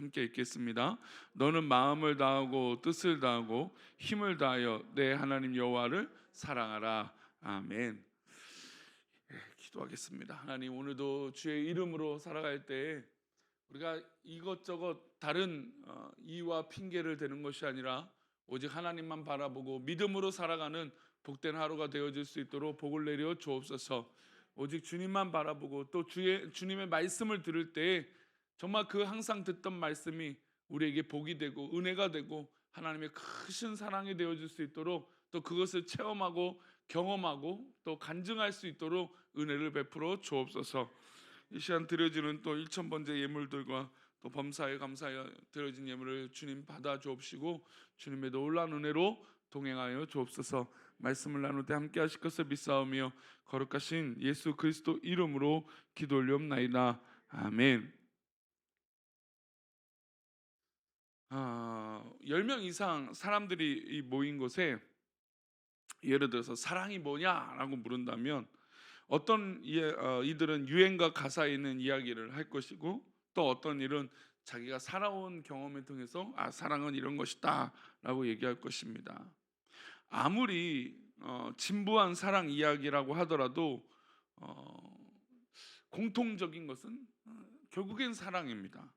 함께 읽겠습니다. 너는 마음을 다하고 뜻을 다하고 힘을 다하여 내 하나님 여호와를 사랑하라. 아멘. 기도하겠습니다. 하나님, 오늘도 주의 이름으로 살아갈 때 우리가 이것저것 다른 이유와 핑계를 대는 것이 아니라 오직 하나님만 바라보고 믿음으로 살아가는 복된 하루가 되어질 수 있도록 복을 내려 주옵소서. 오직 주님만 바라보고 또 주님의 말씀을 들을 때 정말 그 항상 듣던 말씀이 우리에게 복이 되고 은혜가 되고 하나님의 크신 사랑이 되어질 수 있도록 또 그것을 체험하고 경험하고 또 간증할 수 있도록 은혜를 베풀어 주옵소서. 이 시간 드려지는 또 1,000번째 예물들과 또 범사에 감사하여 드려진 예물을 주님 받아 주옵시고 주님의 놀라운 은혜로 동행하여 주옵소서. 말씀을 나눌 때 함께 하실 것을 믿사오며 거룩하신 예수 그리스도 이름으로 기도 올리옵나이다. 아멘. 10명 이상 사람들이 모인 곳에 예를 들어서 사랑이 뭐냐라고 물은다면 어떤 이들은 유행과 가사에 있는 이야기를 할 것이고 또 어떤 일은 자기가 살아온 경험을 통해서 사랑은 이런 것이다라고 얘기할 것입니다. 아무리 진부한 사랑 이야기라고 하더라도 어, 공통적인 것은 결국엔 사랑입니다.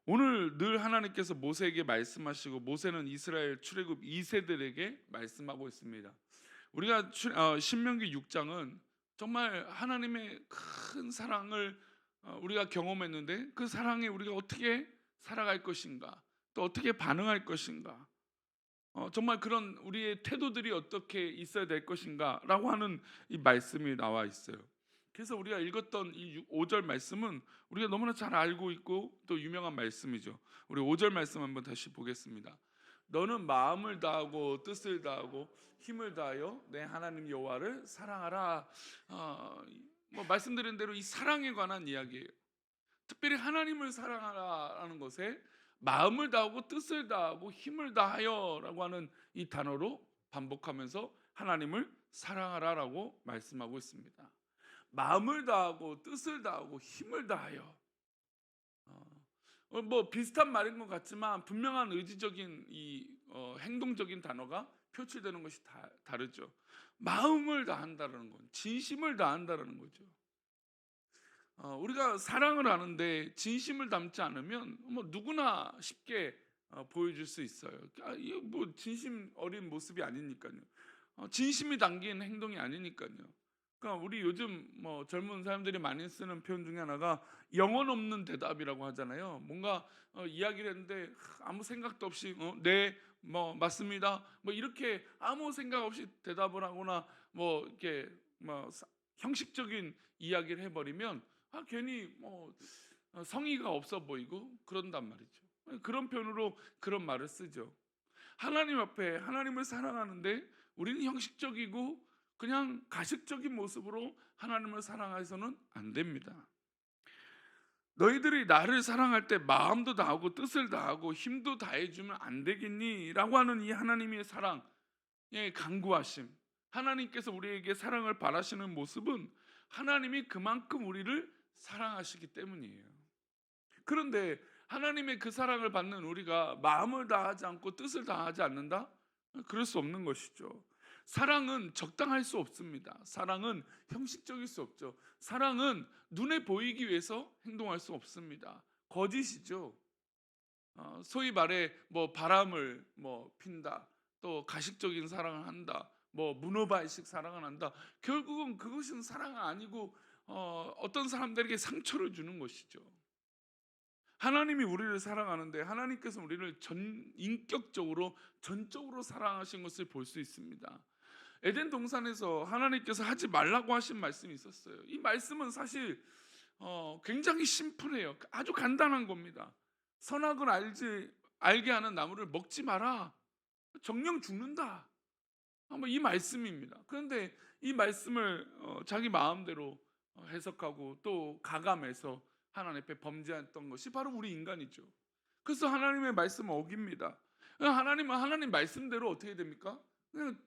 오늘 늘 하나님께서 모세에게 말씀하시고 모세는 이스라엘 출애굽 2세들에게 말씀하고 있습니다. 우리가 신명기 6장은 정말 하나님의 큰 사랑을 우리가 경험했는데 그 사랑에 우리가 어떻게 살아갈 것인가 또 어떻게 반응할 것인가 정말 그런 우리의 태도들이 어떻게 있어야 될 것인가라고 하는 이 말씀이 나와 있어요. 그래서 우리가 읽었던 이 5절 말씀은 우리가 너무나 잘 알고 있고 또 유명한 말씀이죠. 우리 5절 말씀 한번 다시 보겠습니다. 너는 마음을 다하고 뜻을 다하고 힘을 다하여 내 하나님 여호와를 사랑하라. 뭐 말씀드린 대로 이 사랑에 관한 이야기예요. 특별히 하나님을 사랑하라라는 것에 마음을 다하고 뜻을 다하고 힘을 다하여라고 하는 이 단어로 반복하면서 하나님을 사랑하라라고 말씀하고 있습니다. 마음을 다하고 뜻을 다하고 힘을 다하여 뭐 비슷한 말인 것 같지만 분명한 의지적인 행동적인 단어가 표출되는 것이 다르죠. 마음을 다한다는 건 진심을 다한다는 거죠. 우리가 사랑을 하는데 진심을 담지 않으면 뭐 누구나 쉽게 보여줄 수 있어요. 이거 뭐 진심 어린 모습이 아니니까요. 진심이 담긴 행동이 아니니까요. 그러니까 우리 요즘 뭐 젊은 사람들이 많이 쓰는 표현 중에 하나가 영혼 없는 대답이라고 하잖아요. 뭔가 이야기를 했는데 아무 생각도 없이 네, 뭐 맞습니다. 뭐 이렇게 아무 생각 없이 대답을 하거나 뭐 이렇게 뭐 형식적인 이야기를 해버리면 괜히 뭐 성의가 없어 보이고 그런단 말이죠. 그런 표현으로 그런 말을 쓰죠. 하나님 앞에 하나님을 사랑하는데 우리는 형식적이고 그냥 가식적인 모습으로 하나님을 사랑해서는 안 됩니다. 너희들이 나를 사랑할 때 마음도 다하고 뜻을 다하고 힘도 다해주면 안 되겠니? 라고 하는 이 하나님의 사랑의 간구하심, 하나님께서 우리에게 사랑을 바라시는 모습은 하나님이 그만큼 우리를 사랑하시기 때문이에요. 그런데 하나님의 그 사랑을 받는 우리가 마음을 다하지 않고 뜻을 다하지 않는다? 그럴 수 없는 것이죠. 사랑은 적당할 수 없습니다. 사랑은 형식적일 수 없죠. 사랑은 눈에 보이기 위해서 행동할 수 없습니다. 거짓이죠. 소위 말해 뭐 바람을 뭐 핀다, 또 가식적인 사랑을 한다, 뭐 문어발식 사랑을 한다. 결국은 그것은 사랑이 아니고 어떤 사람들에게 상처를 주는 것이죠. 하나님이 우리를 사랑하는데 하나님께서 우리를 인격적으로 전적으로 사랑하신 것을 볼 수 있습니다. 에덴 동산에서 하나님께서 하지 말라고 하신 말씀이 있었어요. 이 말씀은 사실 굉장히 심플해요. 아주 간단한 겁니다. 선악을 알게 하는 나무를 먹지 마라. 정령 죽는다. 이 말씀입니다. 그런데 이 말씀을 자기 마음대로 해석하고 또 가감해서 하나님 앞에 범죄했던 것이 바로 우리 인간이죠. 그래서 하나님의 말씀을 어깁니다. 하나님은 하나님 말씀대로 어떻게 됩니까? 그냥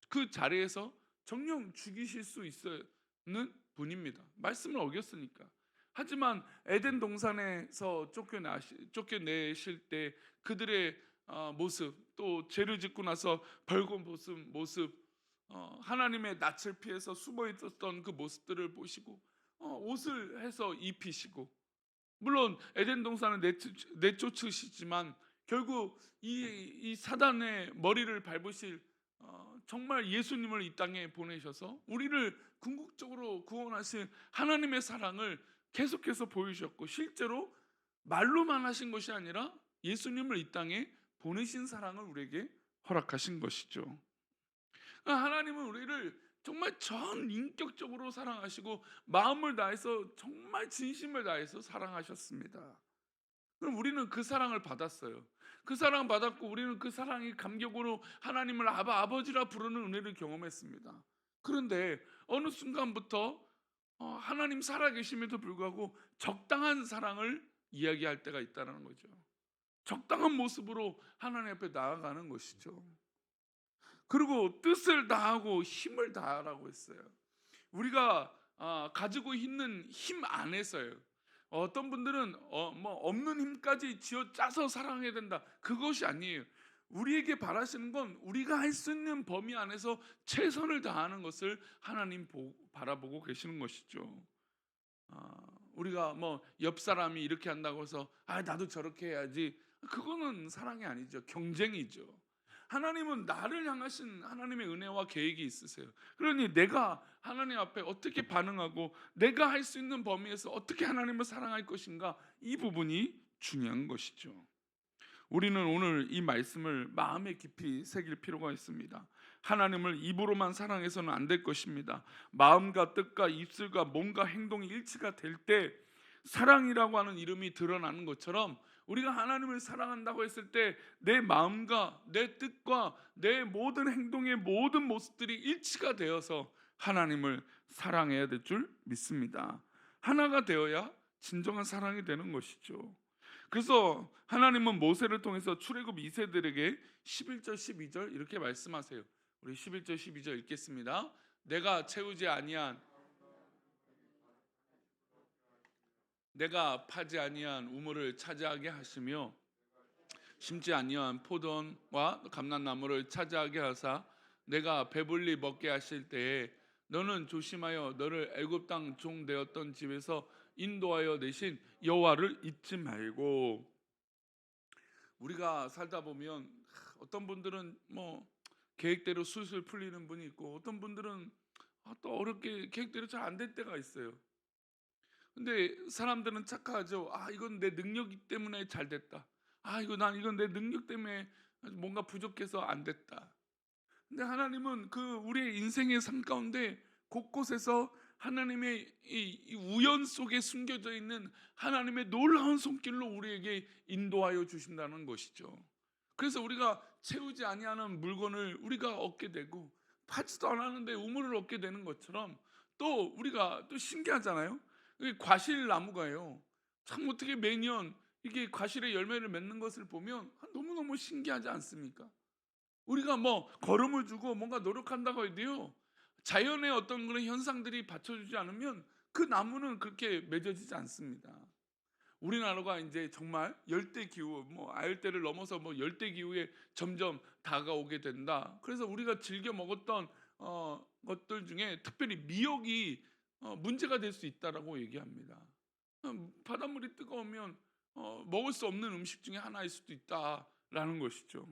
그 자리에서 정령 죽이실 수 있는 분입니다. 말씀을 어겼으니까. 하지만 에덴 동산에서 쫓겨내실 때 그들의 모습, 또 죄를 짓고 나서 벌거벗은 모습, 하나님의 낯을 피해서 숨어 있었던 그 모습들을 보시고 옷을 해서 입히시고, 물론 에덴 동산을 내쫓으시지만 결국 이 사단의 머리를 밟으실 정말 예수님을 이 땅에 보내셔서 우리를 궁극적으로 구원하신 하나님의 사랑을 계속해서 보여주셨고, 실제로 말로만 하신 것이 아니라 예수님을 이 땅에 보내신 사랑을 우리에게 허락하신 것이죠. 하나님은 우리를 정말 전 인격적으로 사랑하시고 마음을 다해서 정말 진심을 다해서 사랑하셨습니다. 그럼 우리는 그 사랑을 받았어요. 그 사랑 받았고 우리는 그 사랑이 감격으로 하나님을 아버지라 부르는 은혜를 경험했습니다. 그런데 어느 순간부터 하나님 살아계심에도 불구하고 적당한 사랑을 이야기할 때가 있다는 거죠. 적당한 모습으로 하나님 앞에 나아가는 것이죠. 그리고 뜻을 다하고 힘을 다하라고 했어요. 우리가 가지고 있는 힘 안에서요. 어떤 분들은 뭐 없는 힘까지 쥐어 짜서 사랑해야 된다, 그것이 아니에요. 우리에게 바라시는 건 우리가 할 수 있는 범위 안에서 최선을 다하는 것을 하나님 바라보고 계시는 것이죠. 우리가 뭐 옆 사람이 이렇게 한다고 해서 나도 저렇게 해야지, 그거는 사랑이 아니죠. 경쟁이죠. 하나님은 나를 향하신 하나님의 은혜와 계획이 있으세요. 그러니 내가 하나님 앞에 어떻게 반응하고 내가 할 수 있는 범위에서 어떻게 하나님을 사랑할 것인가, 이 부분이 중요한 것이죠. 우리는 오늘 이 말씀을 마음에 깊이 새길 필요가 있습니다. 하나님을 입으로만 사랑해서는 안 될 것입니다. 마음과 뜻과 입술과 몸과 행동이 일치가 될 때 사랑이라고 하는 이름이 드러나는 것처럼, 우리가 하나님을 사랑한다고 했을 때 내 마음과 내 뜻과 내 모든 행동의 모든 모습들이 일치가 되어서 하나님을 사랑해야 될 줄 믿습니다. 하나가 되어야 진정한 사랑이 되는 것이죠. 그래서 하나님은 모세를 통해서 출애굽 2세들에게 11절 12절 이렇게 말씀하세요. 우리 11절 12절 읽겠습니다. 내가 파지 아니한 우물을 차지하게 하시며 심지 아니한 포도원과 감람나무를 차지하게 하사 내가 배불리 먹게 하실 때에 너는 조심하여 너를 애굽 땅 종 되었던 집에서 인도하여 내신 여호와를 잊지 말고. 우리가 살다 보면 어떤 분들은 뭐 계획대로 술술 풀리는 분이 있고, 어떤 분들은 또 어렵게 계획대로 잘 안 될 때가 있어요. 근데 사람들은 착각하죠. 이건 내 능력이 때문에 잘 됐다. 이건 내 능력 때문에 뭔가 부족해서 안 됐다. 근데 하나님은 그 우리의 인생의 삶 가운데 곳곳에서 하나님의 이 우연 속에 숨겨져 있는 하나님의 놀라운 손길로 우리에게 인도하여 주신다는 것이죠. 그래서 우리가 채우지 아니하는 물건을 우리가 얻게 되고, 파지도 않았는데 우물을 얻게 되는 것처럼, 또 우리가 또 신기하잖아요. 이게 과실 나무가요, 참 어떻게 매년 이게 과실의 열매를 맺는 것을 보면 너무너무 신기하지 않습니까? 우리가 뭐 걸음을 주고 뭔가 노력한다고 해도요, 자연의 어떤 그런 현상들이 받쳐주지 않으면 그 나무는 그렇게 맺어지지 않습니다. 우리나라가 이제 정말 열대 기후, 뭐 아열대를 넘어서 뭐 열대 기후에 점점 다가오게 된다. 그래서 우리가 즐겨 먹었던 것들 중에 특별히 미역이 문제가 될 수 있다라고 얘기합니다. 바닷물이 뜨거우면 먹을 수 없는 음식 중에 하나일 수도 있다라는 것이죠.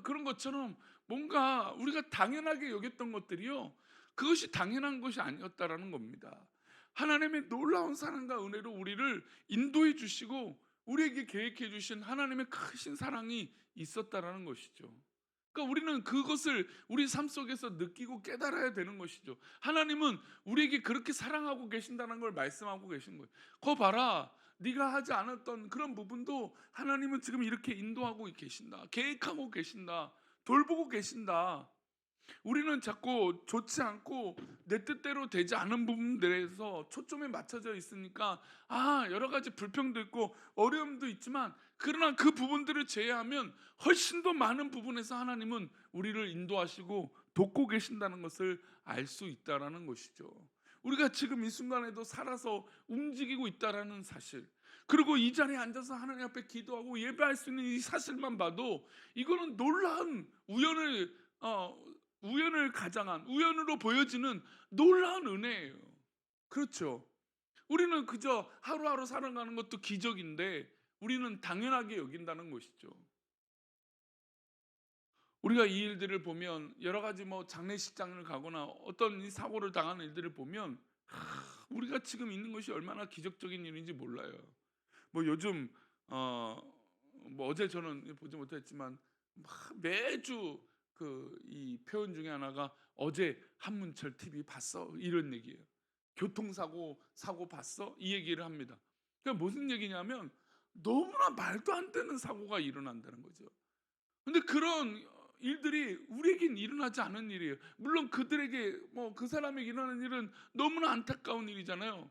그런 것처럼 뭔가 우리가 당연하게 여겼던 것들이요, 그것이 당연한 것이 아니었다라는 겁니다. 하나님의 놀라운 사랑과 은혜로 우리를 인도해 주시고 우리에게 계획해 주신 하나님의 크신 사랑이 있었다라는 것이죠. 그러니까 우리는 그것을 우리 삶 속에서 느끼고 깨달아야 되는 것이죠. 하나님은 우리에게 그렇게 사랑하고 계신다는 걸 말씀하고 계신 거예요. 거 봐라, 네가 하지 않았던 그런 부분도 하나님은 지금 이렇게 인도하고 계신다, 계획하고 계신다, 돌보고 계신다. 우리는 자꾸 좋지 않고 내 뜻대로 되지 않은 부분들에서 초점이 맞춰져 있으니까 여러 가지 불평도 있고 어려움도 있지만, 그러나 그 부분들을 제외하면 훨씬 더 많은 부분에서 하나님은 우리를 인도하시고 돕고 계신다는 것을 알 수 있다라는 것이죠. 우리가 지금 이 순간에도 살아서 움직이고 있다라는 사실, 그리고 이 자리에 앉아서 하나님 앞에 기도하고 예배할 수 있는 이 사실만 봐도 이거는 놀라운 우연을 가장한, 우연으로 보여지는 놀라운 은혜예요. 그렇죠. 우리는 그저 하루하루 살아가는 것도 기적인데 우리는 당연하게 여긴다는 것이죠. 우리가 이 일들을 보면 여러 가지 장례식장을 가거나 어떤 이 사고를 당하는 일들을 보면 우리가 지금 있는 것이 얼마나 기적적인 일인지 몰라요. 요즘 어제 저는 보지 못했지만 매주 이 표현 중에 하나가 어제 한문철 TV 봤어 이런 얘기예요. 사고 봤어 이 얘기를 합니다. 그러니까 무슨 얘기냐면 너무나 말도 안 되는 사고가 일어난다는 거죠. 근데 그런 일들이 우리에겐 일어나지 않은 일이에요. 물론 그들에게 그 사람에게 일어나는 일은 너무나 안타까운 일이잖아요.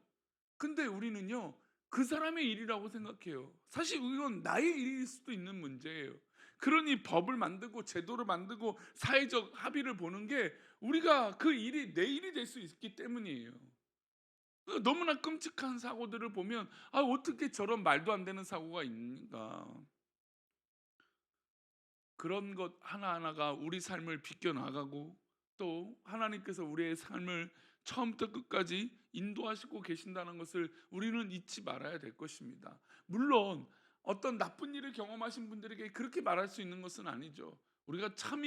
근데 우리는요 그 사람의 일이라고 생각해요. 사실 이건 나의 일일 수도 있는 문제예요. 그러니 법을 만들고 제도를 만들고 사회적 합의를 보는 게 우리가 그 일이 내 일이 될 수 있기 때문이에요. 너무나 끔찍한 사고들을 보면 어떻게 저런 말도 안 되는 사고가 있는가. 그런 것 하나하나가 우리 삶을 비껴나가고 또 하나님께서 우리의 삶을 처음부터 끝까지 인도하시고 계신다는 것을 우리는 잊지 말아야 될 것입니다. 물론 어떤 나쁜 일을 경험하신 분들에게 그렇게 말할 수 있는 것은 아니죠. 우리가 참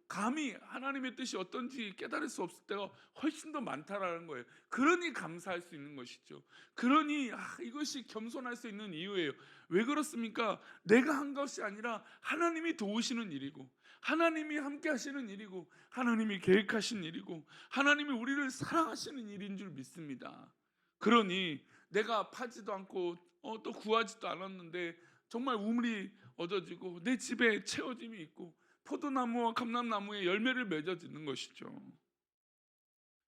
감히 하나님의 뜻이 어떤지 깨달을 수 없을 때가 훨씬 더 많다라는 거예요. 그러니 감사할 수 있는 것이죠. 그러니 이것이 겸손할 수 있는 이유예요. 왜 그렇습니까? 내가 한 것이 아니라 하나님이 도우시는 일이고 하나님이 함께 하시는 일이고 하나님이 계획하신 일이고 하나님이 우리를 사랑하시는 일인 줄 믿습니다. 그러니 내가 파지도 않고 또 구하지도 않았는데 정말 우물이 얻어지고 내 집에 채워짐이 있고 포도나무와 감람나무에 열매를 맺어지는 것이죠.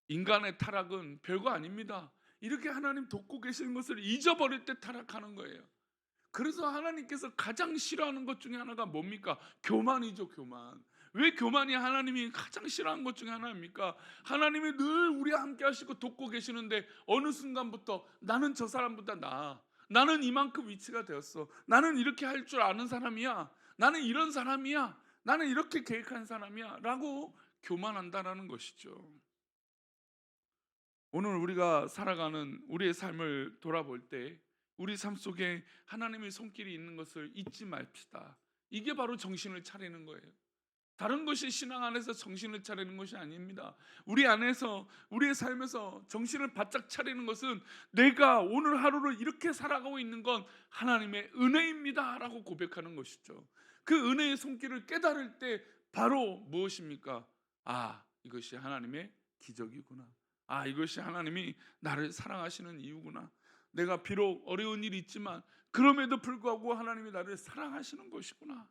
인간의 타락은 별거 아닙니다. 이렇게 하나님 돕고 계시는 것을 잊어버릴 때 타락하는 거예요. 그래서 하나님께서 가장 싫어하는 것 중에 하나가 뭡니까? 교만이죠, 교만. 왜 교만이 하나님이 가장 싫어하는 것 중에 하나입니까? 하나님이 늘 우리와 함께 하시고 돕고 계시는데 어느 순간부터 나는 저 사람보다 나아. 나는 이만큼 위치가 되었어. 나는 이렇게 할 줄 아는 사람이야. 나는 이런 사람이야. 나는 이렇게 계획한 사람이야. 라고 교만한다라는 것이죠. 오늘 우리가 살아가는 우리의 삶을 돌아볼 때 우리 삶 속에 하나님의 손길이 있는 것을 잊지 맙시다. 이게 바로 정신을 차리는 거예요. 다른 것이 신앙 안에서 정신을 차리는 것이 아닙니다. 우리 안에서 우리의 삶에서 정신을 바짝 차리는 것은 내가 오늘 하루를 이렇게 살아가고 있는 건 하나님의 은혜입니다 라고 고백하는 것이죠. 그 은혜의 손길을 깨달을 때 바로 무엇입니까? 이것이 하나님의 기적이구나. 이것이 하나님이 나를 사랑하시는 이유구나. 내가 비록 어려운 일이 있지만 그럼에도 불구하고 하나님이 나를 사랑하시는 것이구나.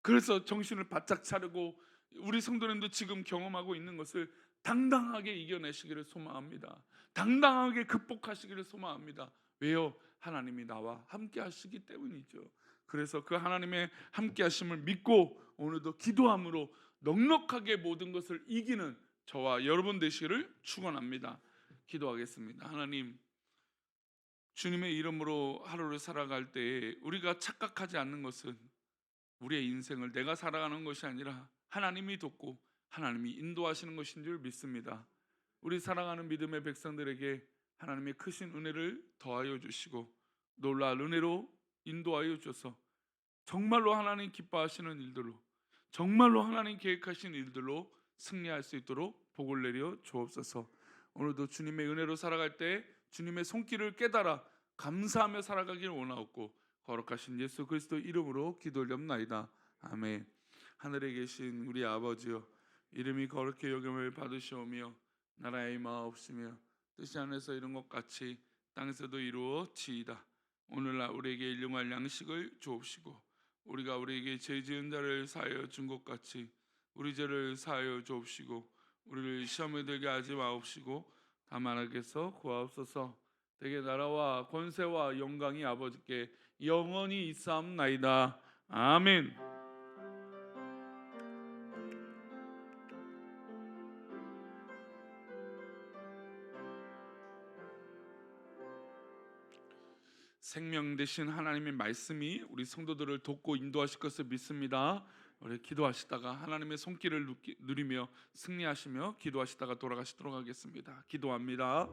그래서 정신을 바짝 차리고 우리 성도님도 지금 경험하고 있는 것을 당당하게 이겨내시기를 소망합니다. 당당하게 극복하시기를 소망합니다. 왜요? 하나님이 나와 함께 하시기 때문이죠. 그래서 그 하나님의 함께 하심을 믿고 오늘도 기도함으로 넉넉하게 모든 것을 이기는 저와 여러분 되시기를 축원합니다. 기도하겠습니다. 하나님, 주님의 이름으로 하루를 살아갈 때 우리가 착각하지 않는 것은 우리의 인생을 내가 살아가는 것이 아니라 하나님이 돕고 하나님이 인도하시는 것인 줄 믿습니다. 우리 사랑하는 믿음의 백성들에게 하나님의 크신 은혜를 더하여 주시고 놀라운 은혜로 인도하여 주셔서 정말로 하나님 기뻐하시는 일들로, 정말로 하나님 계획하신 일들로 승리할 수 있도록 복을 내려 주옵소서. 오늘도 주님의 은혜로 살아갈 때 주님의 손길을 깨달아 감사하며 살아가기를 원하옵고 거룩하신 예수 그리스도 이름으로 기도드립나이다. 아멘. 하늘에 계신 우리 아버지여, 이름이 거룩히 여김을 받으시오며 나라의 마옵시며 뜻이 하늘에서 이룬 것 같이 땅에서도 이루어지이다. 오늘날 우리에게 일용할 양식을 주옵시고 우리가 우리에게 죄 지은 자를 사하여 준 것 같이 우리 죄를 사하여 주옵시고 우리를 시험에 들게 하지 마옵시고 다만 악에서 구하옵소서. 대개 나라와 권세와 영광이 아버지께 영원히 있사옵나이다. 아멘. 생명 되신 하나님의 말씀이 우리 성도들을 돕고 인도하실 것을 믿습니다. 우리 기도하시다가 하나님의 손길을 누리며 승리하시며 기도하시다가 돌아가시도록 하겠습니다. 기도합니다.